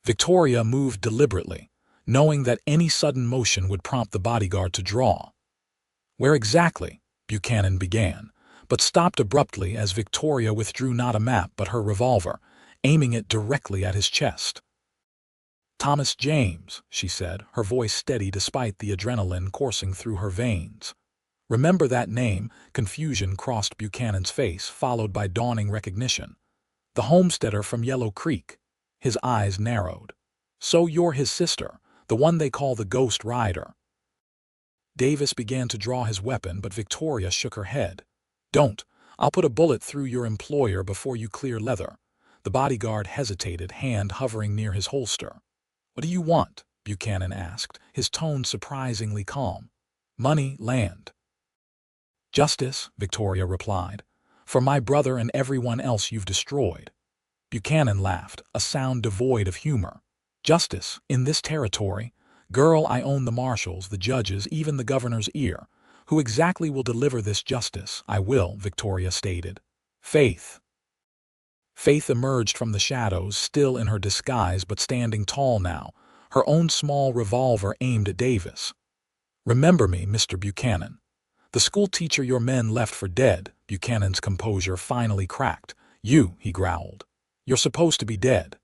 Victoria moved deliberately, knowing that any sudden motion would prompt the bodyguard to draw. "Where exactly?" Buchanan began, but stopped abruptly as Victoria withdrew not a map but her revolver, aiming it directly at his chest. "Thomas James," she said, her voice steady despite the adrenaline coursing through her veins. "Remember that name?" Confusion crossed Buchanan's face, followed by dawning recognition. "The homesteader from Yellow Creek." His eyes narrowed. "So you're his sister, the one they call the Ghost Rider." Davis began to draw his weapon, but Victoria shook her head. "Don't. I'll put a bullet through your employer before you clear leather." The bodyguard hesitated, hand hovering near his holster. "What do you want?" Buchanan asked, his tone surprisingly calm. "Money, land." "Justice," Victoria replied, "for my brother and everyone else you've destroyed." Buchanan laughed, a sound devoid of humor. "Justice, in this territory? Girl, I own the marshals, the judges, even the governor's ear. Who exactly will deliver this justice? I will, Victoria stated. Faith. Faith emerged from the shadows, still in her disguise but standing tall now, her own small revolver aimed at Davis. Remember me, Mr. Buchanan. The school teacher your men left for dead. Buchanan's composure finally cracked. You, he growled. You're supposed to be dead.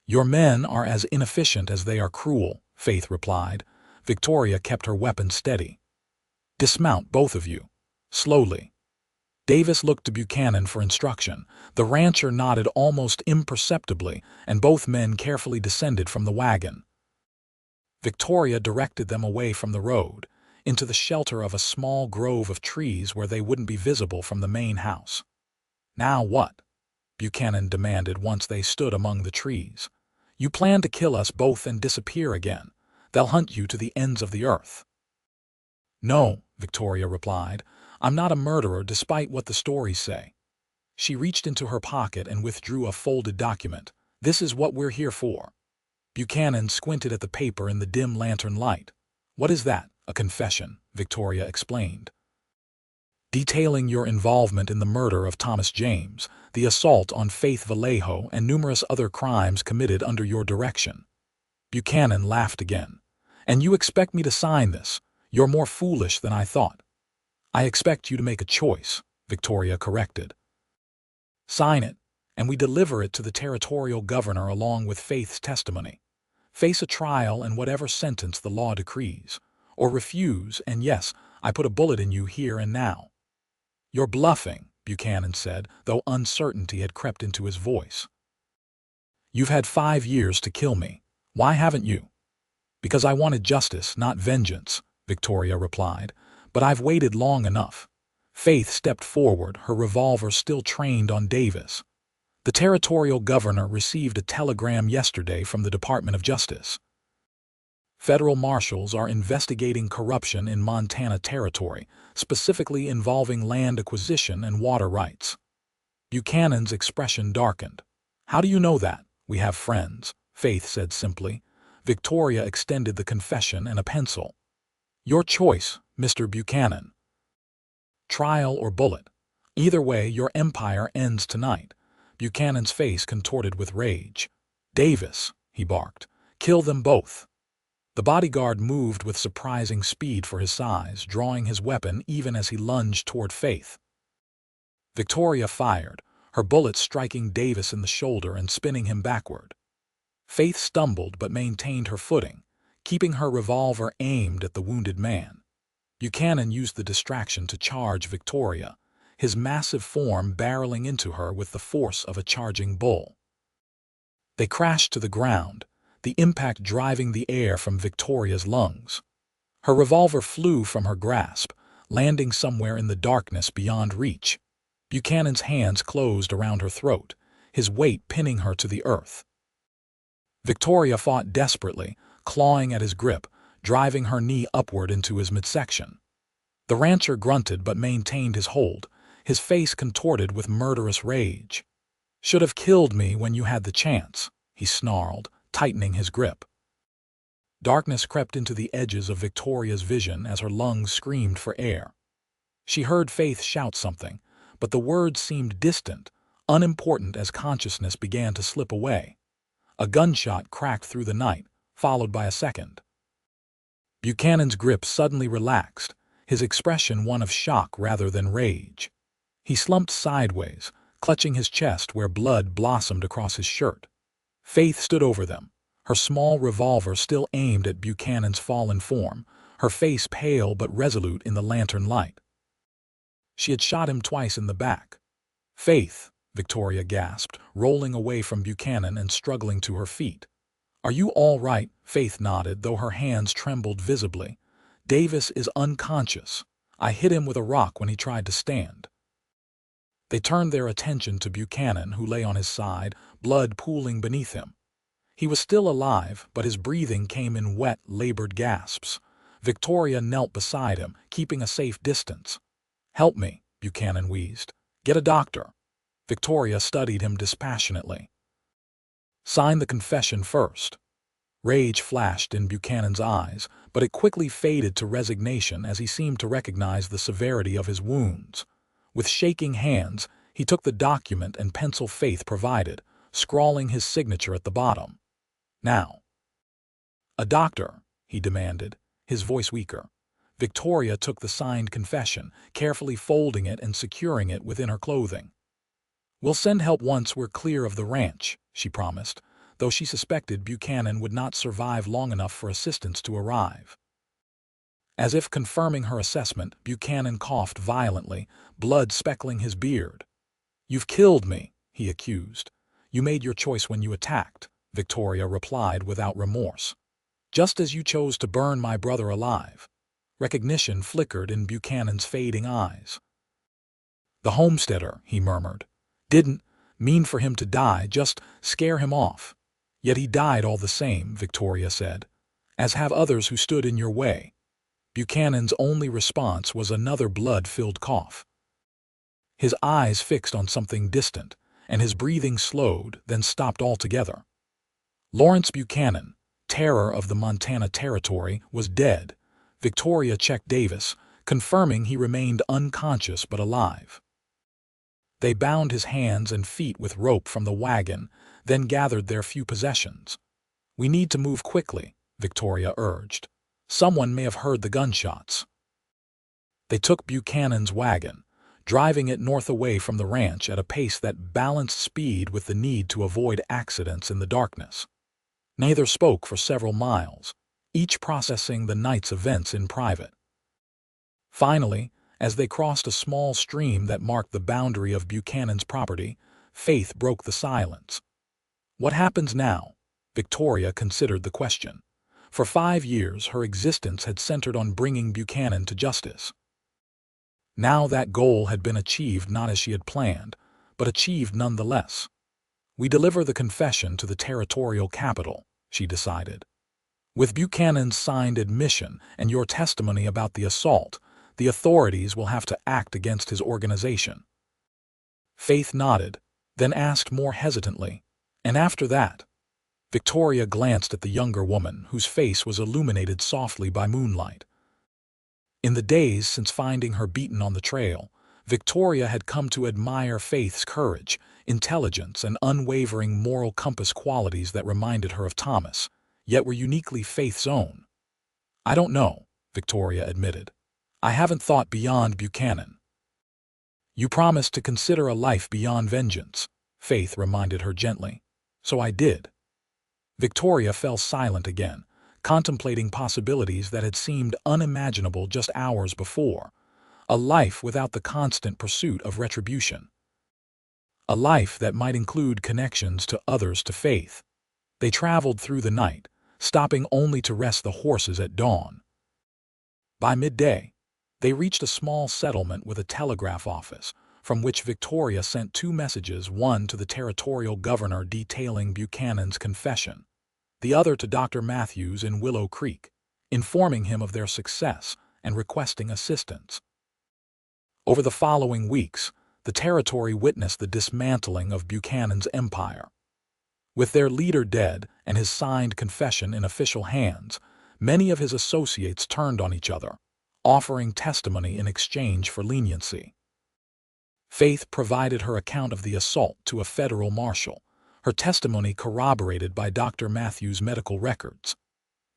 Your men are as inefficient as they are cruel, Faith replied. Victoria kept her weapon steady. Dismount, both of you. Slowly. Davis looked to Buchanan for instruction. The rancher nodded almost imperceptibly, and both men carefully descended from the wagon. Victoria directed them away from the road, into the shelter of a small grove of trees where they wouldn't be visible from the main house. Now what? Buchanan demanded once they stood among the trees. You plan to kill us both and disappear again. They'll hunt you to the ends of the earth. No, Victoria replied. I'm not a murderer despite what the stories say. She reached into her pocket and withdrew a folded document. This is what we're here for. Buchanan squinted at the paper in the dim lantern light. What is that? A confession, Victoria explained. Detailing your involvement in the murder of Thomas James, the assault on Faith Vallejo, and numerous other crimes committed under your direction. Buchanan laughed again. And you expect me to sign this? You're more foolish than I thought. I expect you to make a choice, Victoria corrected. Sign it, and we deliver it to the territorial governor along with Faith's testimony. Face a trial and whatever sentence the law decrees. Or refuse, and yes, I put a bullet in you here and now. You're bluffing, Buchanan said, though uncertainty had crept into his voice. You've had 5 years to kill me. Why haven't you? Because I wanted justice, not vengeance, Victoria replied. But I've waited long enough. Faith stepped forward, her revolver still trained on Davis. The territorial governor received a telegram yesterday from the Department of Justice. Federal marshals are investigating corruption in Montana Territory, specifically involving land acquisition and water rights. Buchanan's expression darkened. How do you know that? We have friends, Faith said simply. Victoria extended the confession and a pencil. Your choice, Mr. Buchanan. Trial or bullet. Either way, your empire ends tonight. Buchanan's face contorted with rage. Davis, he barked. Kill them both. The bodyguard moved with surprising speed for his size, drawing his weapon even as he lunged toward Faith. Victoria fired, her bullet striking Davis in the shoulder and spinning him backward. Faith stumbled but maintained her footing, keeping her revolver aimed at the wounded man. Buchanan used the distraction to charge Victoria, his massive form barreling into her with the force of a charging bull. They crashed to the ground, the impact driving the air from Victoria's lungs. Her revolver flew from her grasp, landing somewhere in the darkness beyond reach. Buchanan's hands closed around her throat, his weight pinning her to the earth. Victoria fought desperately, clawing at his grip, driving her knee upward into his midsection. The rancher grunted but maintained his hold, his face contorted with murderous rage. Should have killed me when you had the chance, he snarled, tightening his grip. Darkness crept into the edges of Victoria's vision as her lungs screamed for air. She heard Faith shout something, but the words seemed distant, unimportant as consciousness began to slip away. A gunshot cracked through the night, followed by a second. Buchanan's grip suddenly relaxed, his expression one of shock rather than rage. He slumped sideways, clutching his chest where blood blossomed across his shirt. Faith stood over them, her small revolver still aimed at Buchanan's fallen form, her face pale but resolute in the lantern light. She had shot him twice in the back. Faith, Victoria gasped, rolling away from Buchanan and struggling to her feet. Are you all right? Faith nodded, though her hands trembled visibly. Davis is unconscious. I hit him with a rock when he tried to stand. They turned their attention to Buchanan, who lay on his side, blood pooling beneath him. He was still alive, but his breathing came in wet, labored gasps. Victoria knelt beside him, keeping a safe distance. Help me, Buchanan wheezed. Get a doctor. Victoria studied him dispassionately. Sign the confession first. Rage flashed in Buchanan's eyes, but it quickly faded to resignation as he seemed to recognize the severity of his wounds. With shaking hands, he took the document and pencil Faith provided, scrawling his signature at the bottom. "Now." "A doctor," he demanded, his voice weaker. Victoria took the signed confession, carefully folding it and securing it within her clothing. "We'll send help once we're clear of the ranch," she promised, though she suspected Buchanan would not survive long enough for assistance to arrive. As if confirming her assessment, Buchanan coughed violently, blood speckling his beard. "You've killed me," he accused. "You made your choice when you attacked," Victoria replied without remorse. "Just as you chose to burn my brother alive." Recognition flickered in Buchanan's fading eyes. "The homesteader," he murmured. "Didn't mean for him to die, just scare him off." "Yet he died all the same," Victoria said, "as have others who stood in your way." Buchanan's only response was another blood-filled cough. His eyes fixed on something distant, and his breathing slowed, then stopped altogether. Lawrence Buchanan, terror of the Montana Territory, was dead. Victoria checked Davis, confirming he remained unconscious but alive. They bound his hands and feet with rope from the wagon, then gathered their few possessions. "We need to move quickly," Victoria urged. "Someone may have heard the gunshots." They took Buchanan's wagon, driving it north away from the ranch at a pace that balanced speed with the need to avoid accidents in the darkness. Neither spoke for several miles, each processing the night's events in private. Finally, as they crossed a small stream that marked the boundary of Buchanan's property, Faith broke the silence. "What happens now?" Victoria considered the question. For 5 years, her existence had centered on bringing Buchanan to justice. Now that goal had been achieved not as she had planned, but achieved nonetheless. "We deliver the confession to the territorial capital," she decided. "With Buchanan's signed admission and your testimony about the assault, the authorities will have to act against his organization." Faith nodded, then asked more hesitantly, "And after that?" Victoria glanced at the younger woman, whose face was illuminated softly by moonlight. In the days since finding her beaten on the trail, Victoria had come to admire Faith's courage, intelligence, and unwavering moral compass, qualities that reminded her of Thomas, yet were uniquely Faith's own. "I don't know," Victoria admitted. "I haven't thought beyond Buchanan." "You promised to consider a life beyond vengeance," Faith reminded her gently. "So I did." Victoria fell silent again, contemplating possibilities that had seemed unimaginable just hours before. A life without the constant pursuit of retribution. A life that might include connections to others, to Faith. They traveled through the night, stopping only to rest the horses at dawn. By midday, they reached a small settlement with a telegraph office, from which Victoria sent 2 messages, one to the territorial governor detailing Buchanan's confession, the other to Dr. Matthews in Willow Creek, informing him of their success and requesting assistance. Over the following weeks, the territory witnessed the dismantling of Buchanan's empire. With their leader dead and his signed confession in official hands, many of his associates turned on each other, offering testimony in exchange for leniency. Faith provided her account of the assault to a federal marshal, her testimony corroborated by Dr. Matthews' medical records.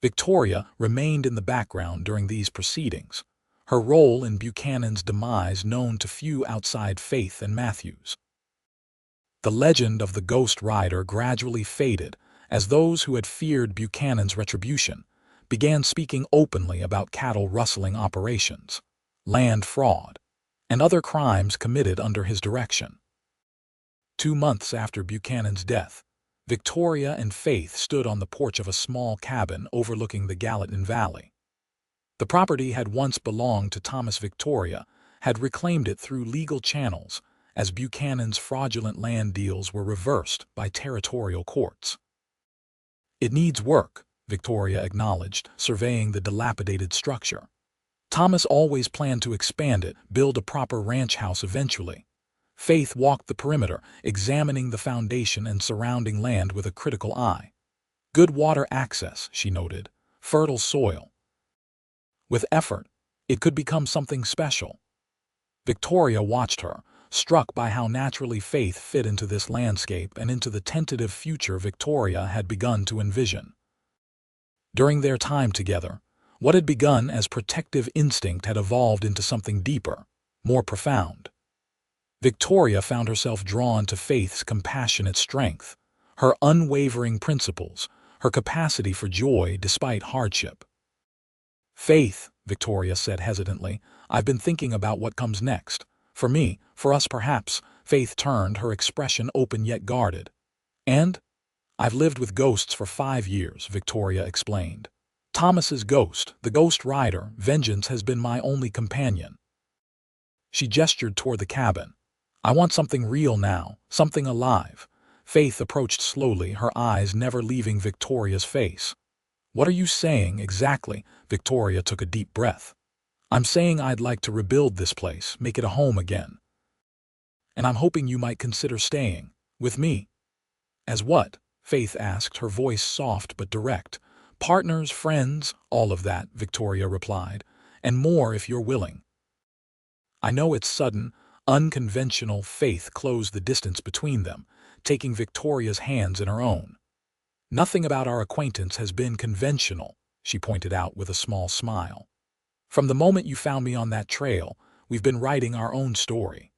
Victoria remained in the background during these proceedings, her role in Buchanan's demise known to few outside Faith and Matthews. The legend of the Ghost Rider gradually faded as those who had feared Buchanan's retribution began speaking openly about cattle rustling operations, land fraud, and other crimes committed under his direction. 2 months after Buchanan's death, Victoria and Faith stood on the porch of a small cabin overlooking the Gallatin Valley. The property had once belonged to Thomas. Victoria had reclaimed it through legal channels as Buchanan's fraudulent land deals were reversed by territorial courts. "It needs work," Victoria acknowledged, surveying the dilapidated structure. "Thomas always planned to expand it, build a proper ranch house eventually." Faith walked the perimeter, examining the foundation and surrounding land with a critical eye. Good water access, she noted. Fertile soil. With effort, it could become something special. Victoria watched her, struck by how naturally Faith fit into this landscape and into the tentative future Victoria had begun to envision. During their time together, what had begun as protective instinct had evolved into something deeper, more profound. Victoria found herself drawn to Faith's compassionate strength, her unwavering principles, her capacity for joy despite hardship. "Faith," Victoria said hesitantly, "I've been thinking about what comes next. For me, for us perhaps." Faith turned, her expression open yet guarded. "And? I've lived with ghosts for 5 years," Victoria explained. "Thomas's ghost, the ghost rider, Vengeance, has been my only companion." She gestured toward the cabin. "I want something real now, something alive." Faith approached slowly, her eyes never leaving Victoria's face. "What are you saying exactly?" Victoria took a deep breath. "I'm saying I'd like to rebuild this place, make it a home again. And I'm hoping you might consider staying with me." "As what?" Faith asked, her voice soft but direct. "Partners, friends, all of that," Victoria replied. "And more if you're willing." "I know it's sudden, unconventional." Faith closed the distance between them, taking Victoria's hands in her own. "Nothing about our acquaintance has been conventional," she pointed out with a small smile. "From the moment you found me on that trail, we've been writing our own story."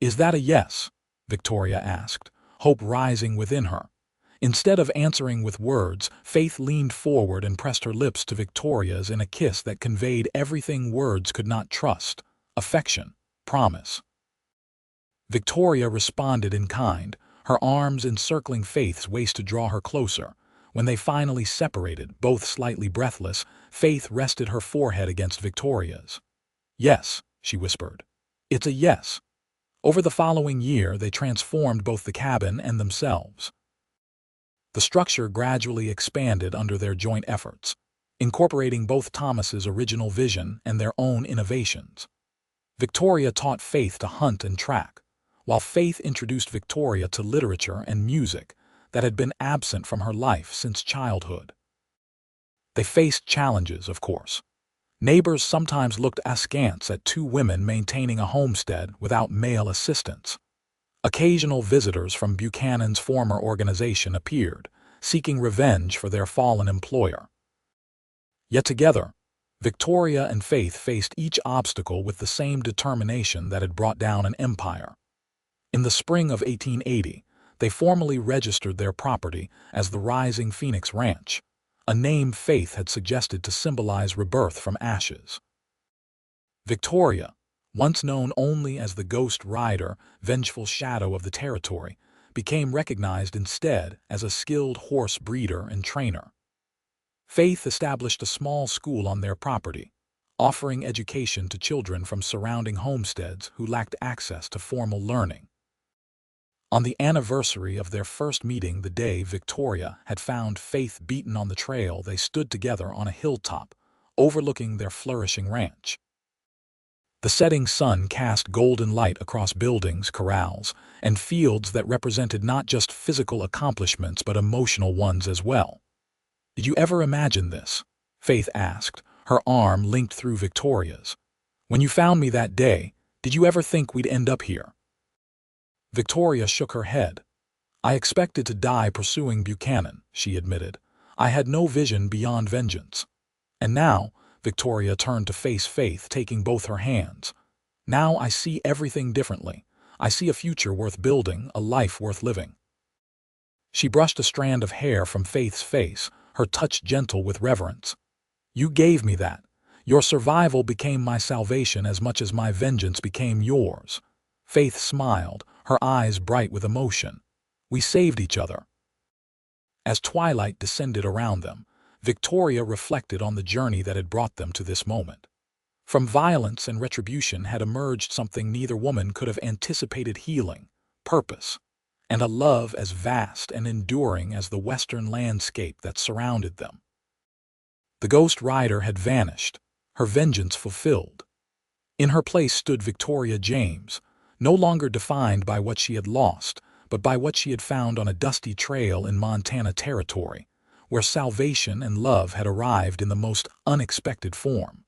"Is that a yes?" Victoria asked, hope rising within her. Instead of answering with words, Faith leaned forward and pressed her lips to Victoria's in a kiss that conveyed everything words could not: trust, affection, promise. Victoria responded in kind, her arms encircling Faith's waist to draw her closer. When they finally separated, both slightly breathless, Faith rested her forehead against Victoria's. "Yes," she whispered. "It's a yes." Over the following year, they transformed both the cabin and themselves. The structure gradually expanded under their joint efforts, incorporating both Thomas's original vision and their own innovations. Victoria taught Faith to hunt and track, while Faith introduced Victoria to literature and music that had been absent from her life since childhood. They faced challenges, of course. Neighbors sometimes looked askance at 2 women maintaining a homestead without male assistance. Occasional visitors from Buchanan's former organization appeared, seeking revenge for their fallen employer. Yet together, Victoria and Faith faced each obstacle with the same determination that had brought down an empire. In the spring of 1880, they formally registered their property as the Rising Phoenix Ranch, a name Faith had suggested to symbolize rebirth from ashes. Victoria, once known only as the Ghost Rider, vengeful shadow of the territory, became recognized instead as a skilled horse breeder and trainer. Faith established a small school on their property, offering education to children from surrounding homesteads who lacked access to formal learning. On the anniversary of their first meeting, the day Victoria had found Faith beaten on the trail, they stood together on a hilltop, overlooking their flourishing ranch. The setting sun cast golden light across buildings, corrals, and fields that represented not just physical accomplishments but emotional ones as well. "Did you ever imagine this?" Faith asked, her arm linked through Victoria's. "When you found me that day, did you ever think we'd end up here?" Victoria shook her head. "I expected to die pursuing Buchanan," she admitted. "I had no vision beyond vengeance." "And now," Victoria turned to face Faith, taking both her hands, "now I see everything differently. I see a future worth building, a life worth living." She brushed a strand of hair from Faith's face, her touch gentle with reverence. "You gave me that. Your survival became my salvation as much as my vengeance became yours." Faith smiled, her eyes bright with emotion. "We saved each other." As twilight descended around them, Victoria reflected on the journey that had brought them to this moment. From violence and retribution had emerged something neither woman could have anticipated: healing, purpose, and a love as vast and enduring as the western landscape that surrounded them. The Ghost Rider had vanished, her vengeance fulfilled. In her place stood Victoria James, no longer defined by what she had lost, but by what she had found on a dusty trail in Montana territory, where salvation and love had arrived in the most unexpected form.